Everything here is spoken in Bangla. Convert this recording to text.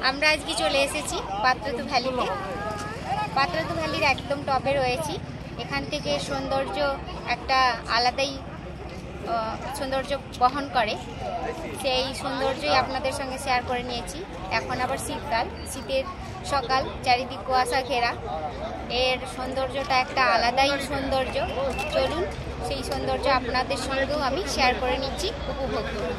আমরা আজকে চলে এসেছি পাত্রতু ভ্যালিতে। পাত্রতু ভ্যালির একদম টপে রয়েছি। এখান থেকে সৌন্দর্য একটা আলাদাই সৌন্দর্য বহন করে, সেই সৌন্দর্যই আপনাদের সঙ্গে শেয়ার করে নিয়েছি। এখন আবার শীতকাল, শীতের সকাল, চারিদিক কুয়াশা ঘেরা, এর সৌন্দর্যটা একটা আলাদাই সৌন্দর্য। চলুন সেই সৌন্দর্য আপনাদের সঙ্গেও আমি শেয়ার করে নিচ্ছি, উপভোগ করুন।